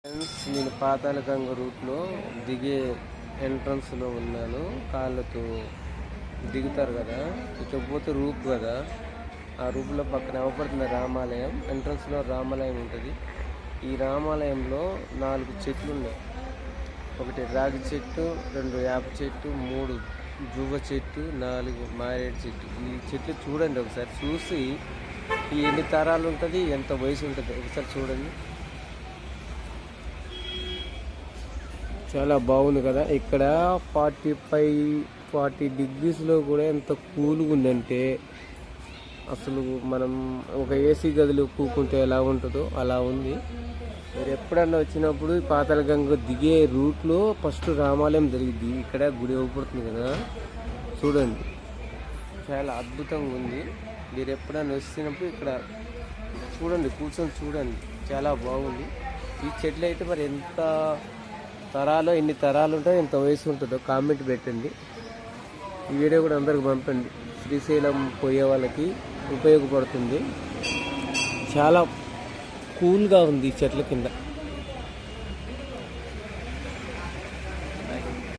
Friends, నేను పాతాళగంగ రూట్లో దిగే ఎంట్రన్స్లో ఉన్నాను. కాళ్ళతో దిగుతారు కదా, ఇకపోతే రూప్ కదా, ఆ రూపులో పక్కన అవపడుతున్న రామాలయం. ఎంట్రన్స్లో రామాలయం ఉంటుంది. ఈ రామాలయంలో 4 చెట్లు ఉన్నాయి. ఒకటి రాగి చెట్టు, 2 వేప చెట్టు, 3 జువ్వ చెట్టు, 4 మారేడు చెట్టు. ఈ చెట్లు చూడండి ఒకసారి. చూసి ఈ ఎన్ని తరాలు ఉంటుంది, ఎంత వయసు ఉంటుంది ఒకసారి చూడండి. చాలా బాగుంది కదా. ఇక్కడ 40 డిగ్రీస్లో కూడా ఎంత కూల్గా ఉందంటే, అసలు మనం ఒక ఏసీ గదిలో కూకుంటే ఎలా ఉంటుందో అలా ఉంది. మీరు ఎప్పుడన్నా వచ్చినప్పుడు ఈ పాతాళగంగ దిగే రూట్లో ఫస్ట్ రామాలయం జరిగింది. ఇక్కడ గుడి అవుపడుతుంది కదా, చూడండి. చాలా అద్భుతంగా ఉంది. మీరు ఎప్పుడన్నా వచ్చినప్పుడు ఇక్కడ చూడండి, కూర్చొని చూడండి. చాలా బాగుంది. ఈ చెట్లు అయితే మరి ఎంత తరాలు, ఎన్ని తరాలు ఉంటాయో, ఎంత వయసు ఉంటుందో కామెంట్ పెట్టండి. ఈ వీడియో కూడా అందరికి పంపండి. శ్రీశైలం పోయే వాళ్ళకి ఉపయోగపడుతుంది. చాలా కూల్గా ఉంది ఈ చెట్ల కింద.